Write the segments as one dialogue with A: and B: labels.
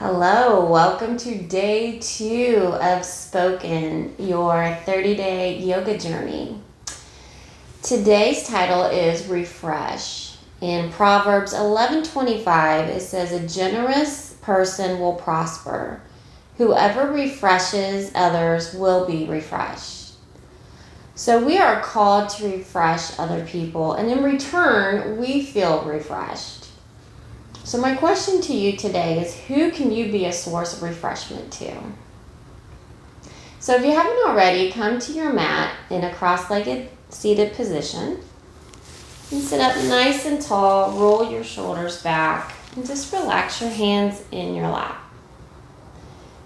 A: Hello, welcome to day 2 of Spoken, your 30-day yoga journey. Today's title is Refresh. In Proverbs 11:25, it says, "A generous person will prosper. Whoever refreshes others will be refreshed." So we are called to refresh other people, and in return, we feel refreshed. So my question to you today is, who can you be a source of refreshment to? So if you haven't already, come to your mat in a cross-legged seated position and sit up nice and tall, roll your shoulders back, and just relax your hands in your lap.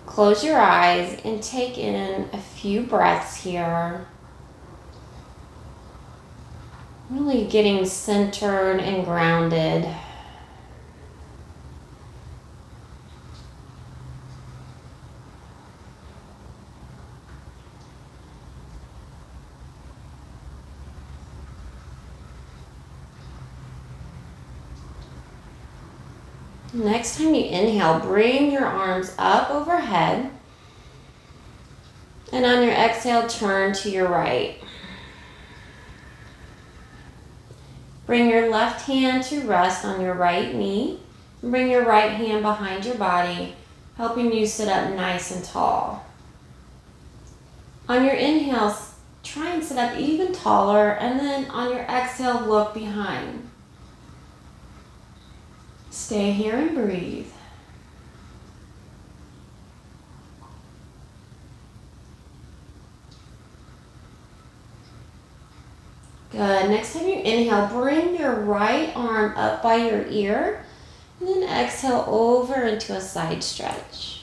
A: Close your eyes and take in a few breaths here. Really getting centered and grounded. Next time you inhale, bring your arms up overhead. And on your exhale, turn to your right. Bring your left hand to rest on your right knee. And bring your right hand behind your body, helping you sit up nice and tall. On your inhale, try and sit up even taller. And then on your exhale, look behind. Stay here and breathe. Good. Next time you inhale, bring your right arm up by your ear and then exhale over into a side stretch.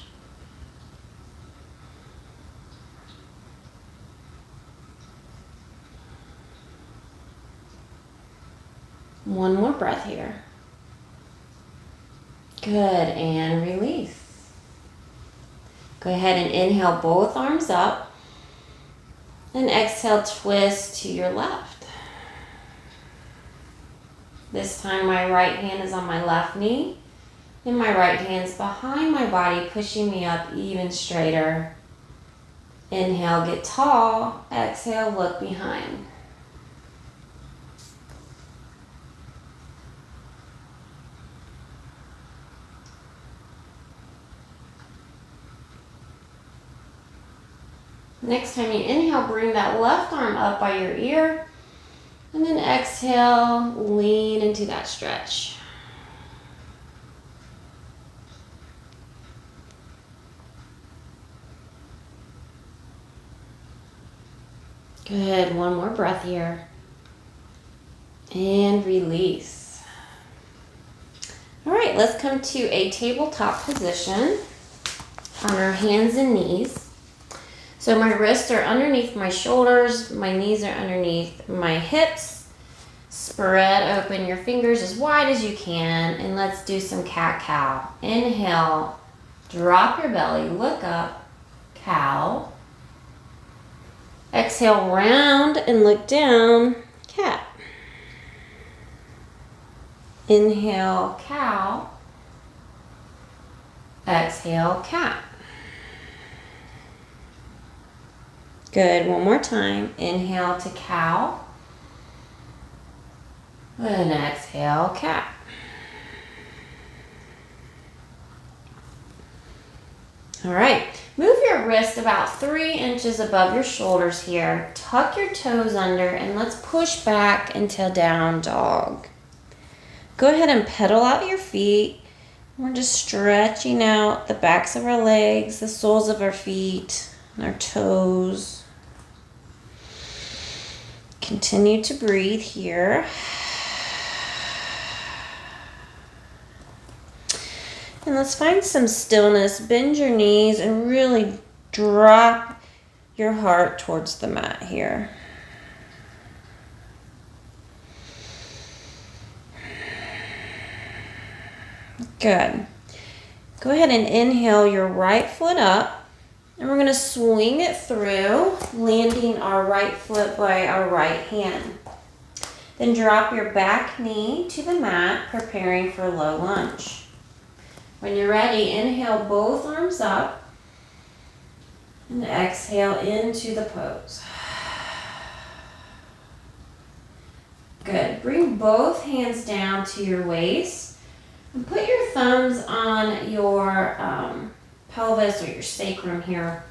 A: One more breath here. Good, and release. Go ahead and inhale both arms up. And exhale, twist to your left. This time my right hand is on my left knee. And my right hand's behind my body, pushing me up even straighter. Inhale, get tall. Exhale, look behind. Next time you inhale, bring that left arm up by your ear. And then exhale, lean into that stretch. Good, one more breath here. And release. All right, let's come to a tabletop position on our hands and knees. So my wrists are underneath my shoulders, my knees are underneath my hips. Spread open your fingers as wide as you can, and let's do some cat-cow. Inhale, drop your belly, look up, cow. Exhale, round and look down, cat. Inhale, cow. Exhale, cat. Good, one more time. Inhale to cow. And exhale, cat. All right, move your wrist about 3 inches above your shoulders here. Tuck your toes under and let's push back into down dog. Go ahead and pedal out your feet. We're just stretching out the backs of our legs, the soles of our feet, and our toes. Continue to breathe here. And let's find some stillness. Bend your knees and really drop your heart towards the mat here. Good. Go ahead and inhale your right foot up. And we're going to swing it through, landing our right foot by our right hand. Then drop your back knee to the mat, preparing for low lunge. When you're ready, inhale both arms up and exhale into the pose. Good. Bring both hands down to your waist and put your thumbs on your pelvis or your sacrum here.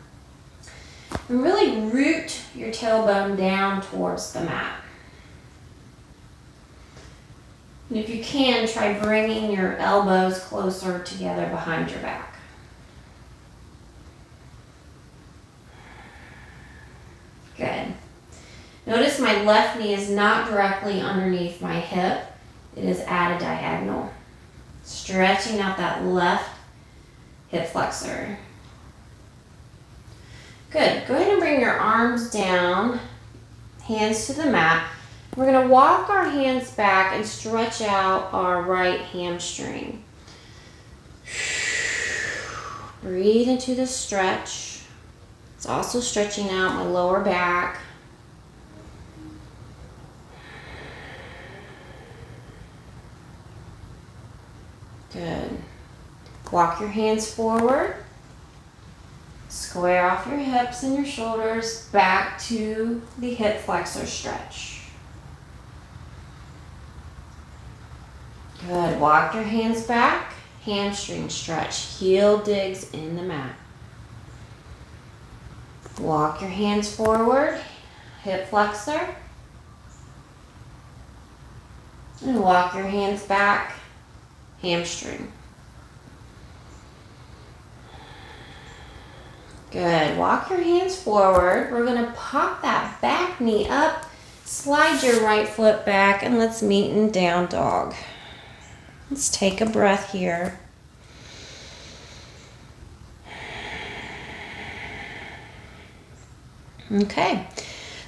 A: And really root your tailbone down towards the mat. And if you can, try bringing your elbows closer together behind your back. Good. Notice my left knee is not directly underneath my hip. It is at a diagonal. Stretching out that left hip flexor. Good. Go ahead and bring your arms down, hands to the mat. We're going to walk our hands back and stretch out our right hamstring. Breathe into the stretch. It's also stretching out my lower back. Good. Walk your hands forward. Square off your hips and your shoulders back to the hip flexor stretch. Good. Walk your hands back. Hamstring stretch. Heel digs in the mat. Walk your hands forward. Hip flexor. And walk your hands back. Hamstring. Good. Walk your hands forward. We're going to pop that back knee up. Slide your right foot back and let's meet in down dog. Let's take a breath here. Okay.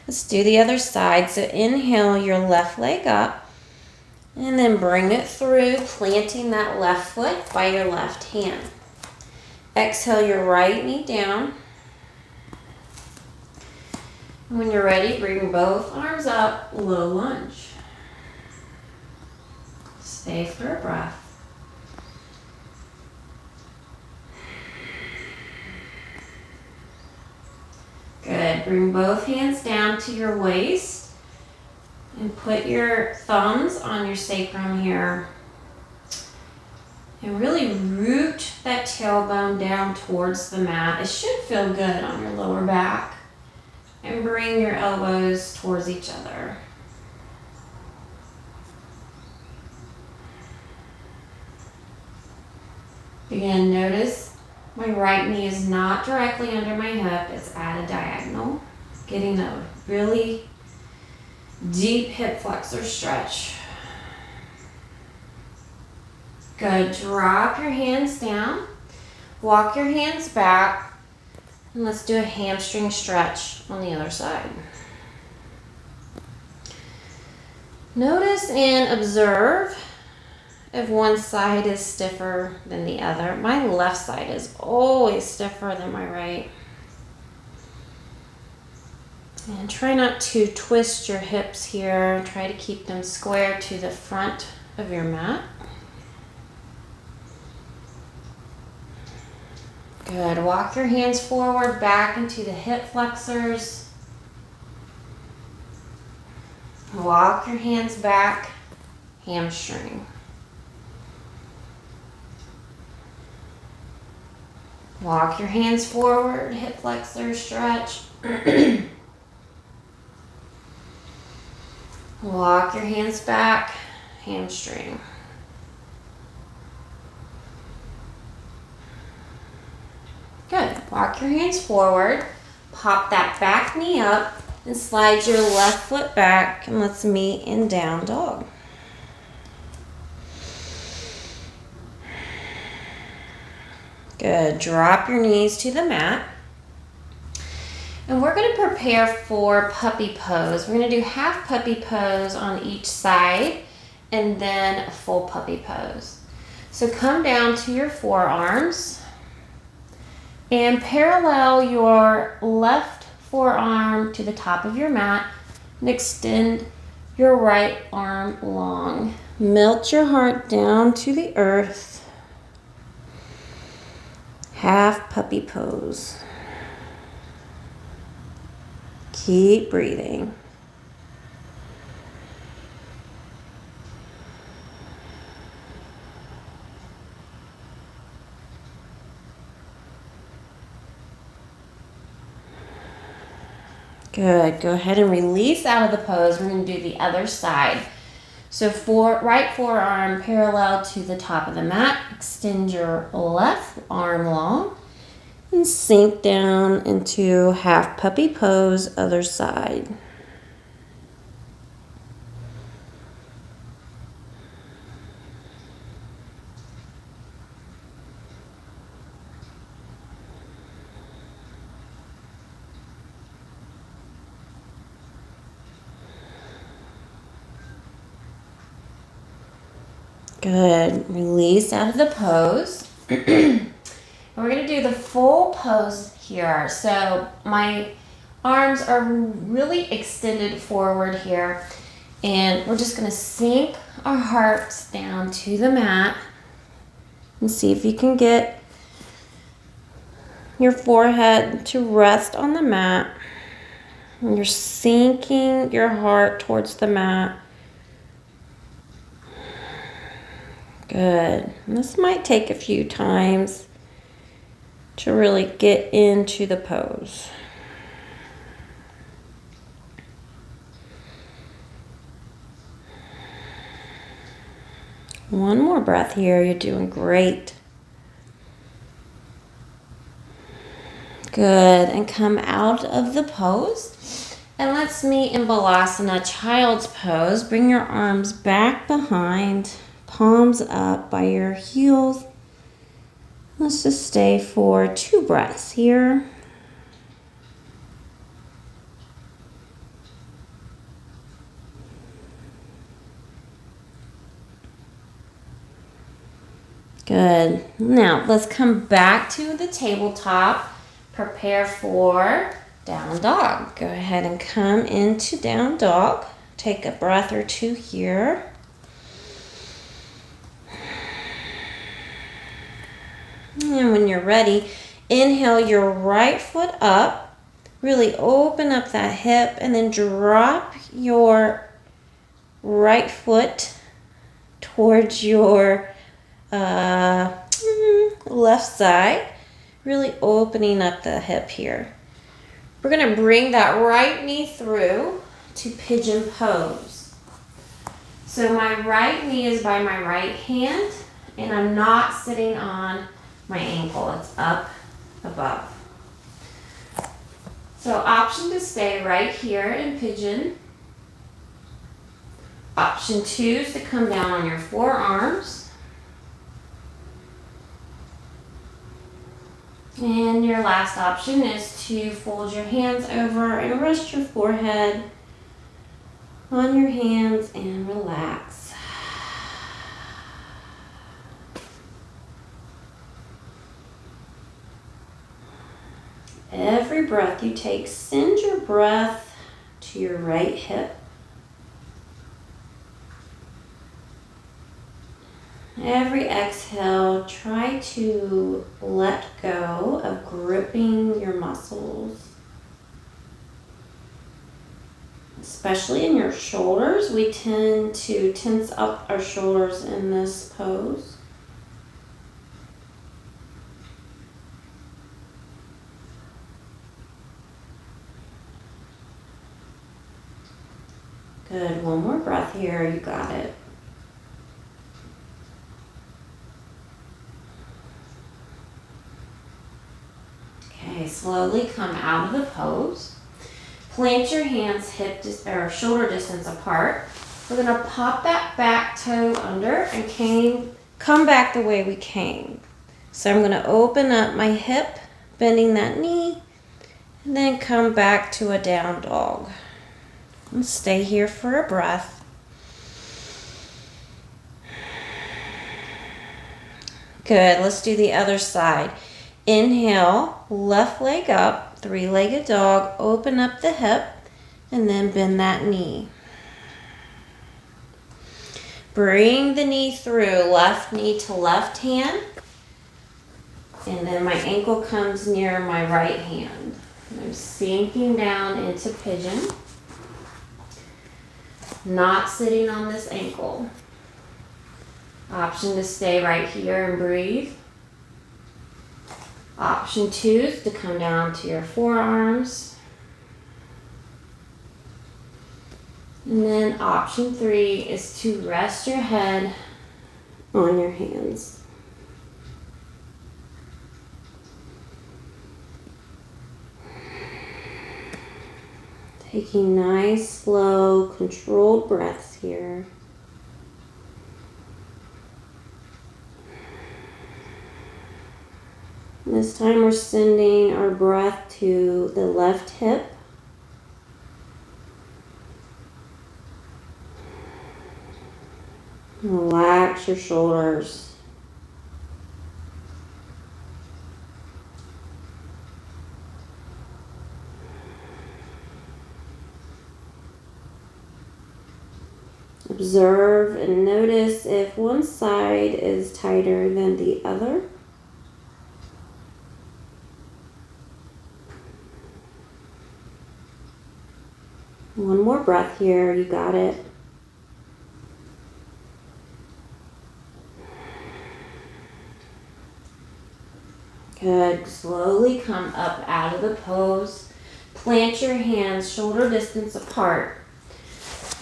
A: Let's do the other side. So inhale your left leg up and then bring it through, planting that left foot by your left hand. Exhale your right knee down. When you're ready, bring both arms up, low lunge. Stay for a breath. Good. Bring both hands down to your waist and put your thumbs on your sacrum here. And really root that tailbone down towards the mat. It should feel good on your lower back. And bring your elbows towards each other. Again, notice my right knee is not directly under my hip. It's at a diagonal. Getting a really deep hip flexor stretch. Good. Drop your hands down. Walk your hands back. And let's do a hamstring stretch on the other side. Notice and observe if one side is stiffer than the other. My left side is always stiffer than my right. And try not to twist your hips here. Try to keep them square to the front of your mat. Good. Walk your hands forward, back into the hip flexors. Walk your hands back, hamstring. Walk your hands forward, hip flexor stretch. Walk your hands back, hamstring. Good. Walk your hands forward, pop that back knee up, and slide your left foot back, and let's meet in down dog. Good. Drop your knees to the mat. And we're going to prepare for puppy pose. We're going to do half puppy pose on each side, and then a full puppy pose. So come down to your forearms. And parallel your left forearm to the top of your mat and extend your right arm long. Melt your heart down to the earth. Half puppy pose. Keep breathing. Good. Go ahead and release out of the pose. We're going to do the other side. So right forearm parallel to the top of the mat. Extend your left arm long and sink down into half puppy pose, other side. Good. Release out of the pose. And we're going to do the full pose here. So my arms are really extended forward here. And we're just going to sink our hearts down to the mat. And see if you can get your forehead to rest on the mat. And you're sinking your heart towards the mat. Good. And this might take a few times to really get into the pose. One more breath here. You're doing great. Good. And come out of the pose. And let's meet in Balasana, child's pose. Bring your arms back behind. Palms up by your heels. Let's just stay for 2 breaths here. Good. Now let's come back to the tabletop. Prepare for down dog. Go ahead and come into down dog. Take a breath or 2 here. And when you're ready, inhale your right foot up. Really open up that hip and then drop your right foot towards your left side. Really opening up the hip here. We're going to bring that right knee through to pigeon pose. So my right knee is by my right hand and I'm not sitting on my ankle, it's up above. So option to stay right here in pigeon. Option 2 is to come down on your forearms. And your last option is to fold your hands over and rest your forehead on your hands and relax. Every breath you take, send your breath to your right hip. Every exhale, try to let go of gripping your muscles. Especially in your shoulders, we tend to tense up our shoulders in this pose. Good. One more breath here. You got it. Okay, slowly come out of the pose. Plant your hands or shoulder distance apart. We're going to pop that back toe under and come back the way we came. So I'm going to open up my hip, bending that knee, and then come back to a down dog. And stay here for a breath. Good. Let's do the other side. Inhale, left leg up, 3-legged dog. Open up the hip and then bend that knee. Bring the knee through, left knee to left hand. And then my ankle comes near my right hand. And I'm sinking down into pigeon. Not sitting on this ankle. Option to stay right here and breathe. Option 2 is to come down to your forearms. And then option 3 is to rest your head on your hands. Taking nice, slow, controlled breaths here. This time we're sending our breath to the left hip. Relax your shoulders. Observe and notice if one side is tighter than the other. One more breath here, you got it. Good. Slowly come up out of the pose. Plant your hands shoulder distance apart.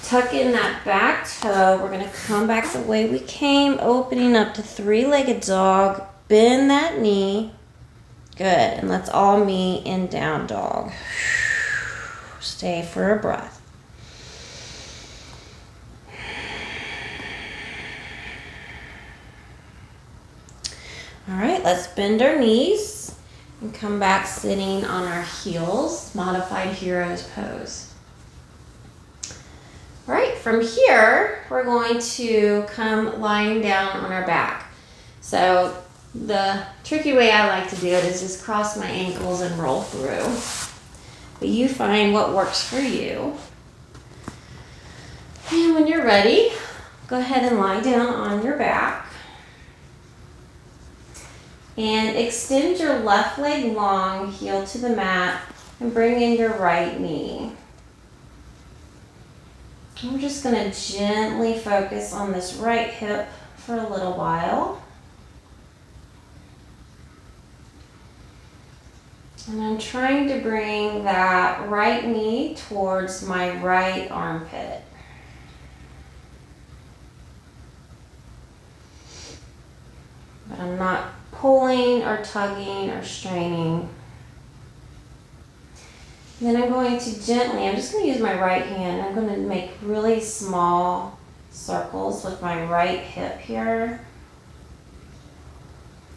A: Tuck in that back toe. We're going to come back the way we came, opening up to three-legged dog. Bend that knee. Good. And let's all meet in down dog. Stay for a breath. All right, let's bend our knees and come back sitting on our heels, modified hero's pose. All right, from here, we're going to come lying down on our back. So the tricky way I like to do it is just cross my ankles and roll through. But you find what works for you. And when you're ready, go ahead and lie down on your back. And extend your left leg long, heel to the mat, and bring in your right knee. And we're just going to gently focus on this right hip for a little while. And I'm trying to bring that right knee towards my right armpit. But I'm not pulling or tugging or straining. And then I'm going to gently, I'm just going to use my right hand. I'm going to make really small circles with my right hip here.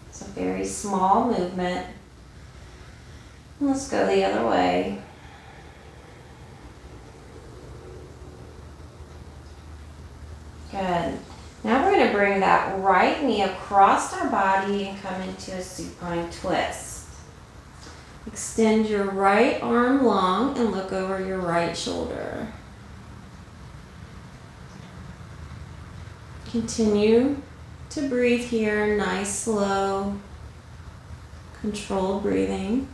A: It's a very small movement. Let's go the other way. Good. Now we're going to bring that right knee across our body and come into a supine twist. Extend your right arm long and look over your right shoulder. Continue to breathe here, nice, slow, controlled breathing.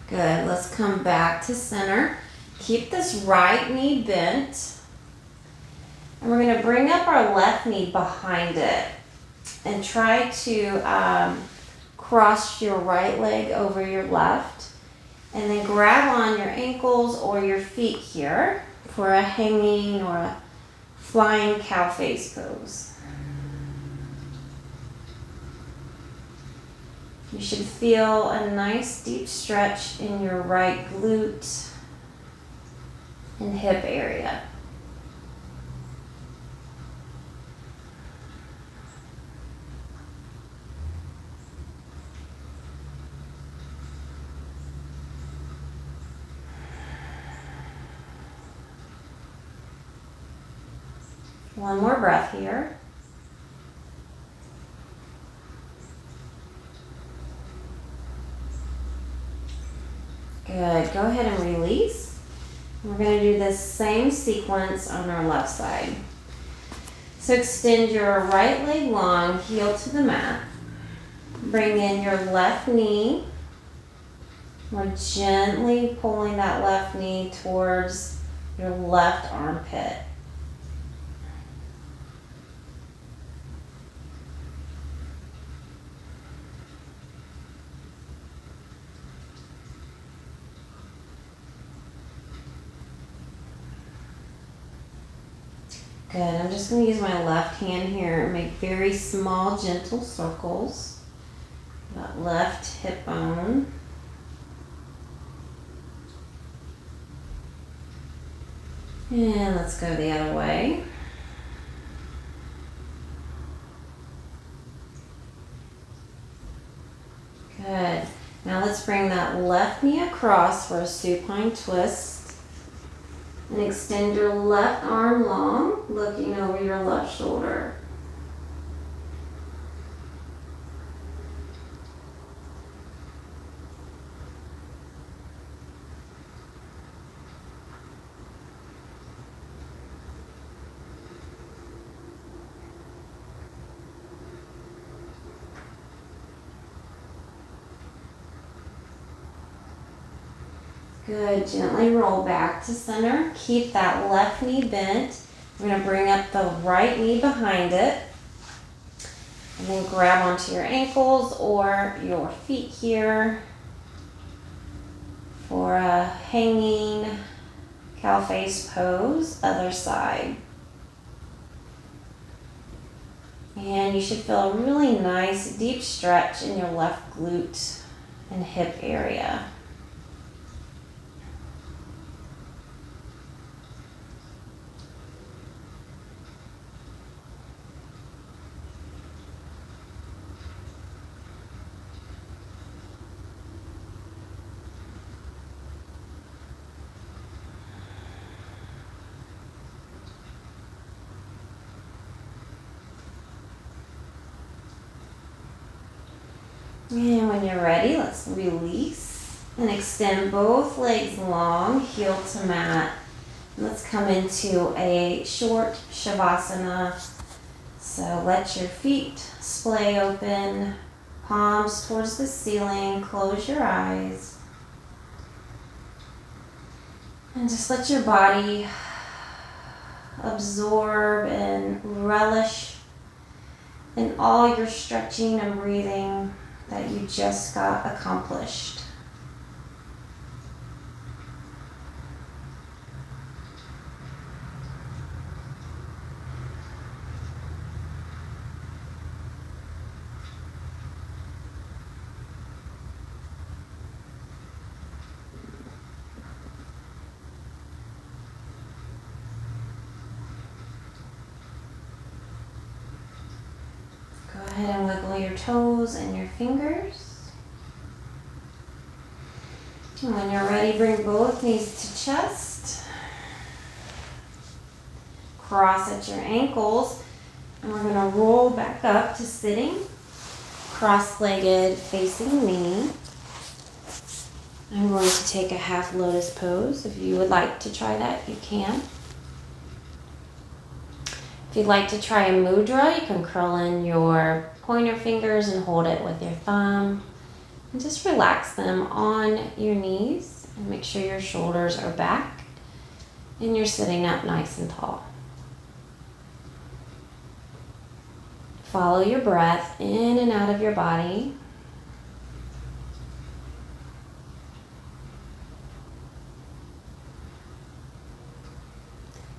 A: Good, let's come back to center. Keep this right knee bent. And we're going to bring up our left knee behind it. And try to cross your right leg over your left. And then grab on your ankles or your feet here for a hanging or a flying cow face pose. You should feel a nice deep stretch in your right glute and hip area. One more breath here. Good. Go ahead and release. We're going to do this same sequence on our left side. So extend your right leg long, heel to the mat. Bring in your left knee. We're gently pulling that left knee towards your left armpit. Good. I'm just going to use my left hand here and make very small, gentle circles. That left hip bone. And let's go the other way. Good. Now let's bring that left knee across for a supine twist. And extend your left arm long, looking over your left shoulder. Good. Gently roll back to center. Keep that left knee bent. We're going to bring up the right knee behind it. And then grab onto your ankles or your feet here for a hanging cow face pose. Other side. And you should feel a really nice deep stretch in your left glute and hip area. And when you're ready, let's release and extend both legs long, heel to mat. And let's come into a short shavasana. So let your feet splay open, palms towards the ceiling, close your eyes. And just let your body absorb and relish in all your stretching and breathing that you just got accomplished. Go ahead and wiggle your toes and your fingers. And when you're ready, bring both knees to chest. Cross at your ankles. And we're going to roll back up to sitting. Cross-legged facing me. I'm going to take a half lotus pose. If you would like to try that, you can. If you'd like to try a mudra, you can curl in your pointer fingers and hold it with your thumb. And just relax them on your knees and make sure your shoulders are back and you're sitting up nice and tall. Follow your breath in and out of your body.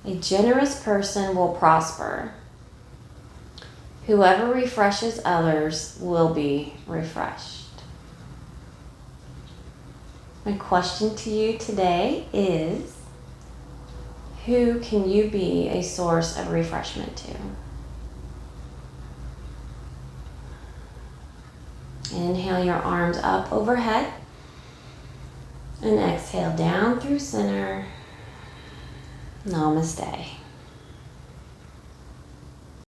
A: A generous person will prosper. Whoever refreshes others will be refreshed. My question to you today is, who can you be a source of refreshment to? Inhale your arms up overhead and exhale down through center. Namaste.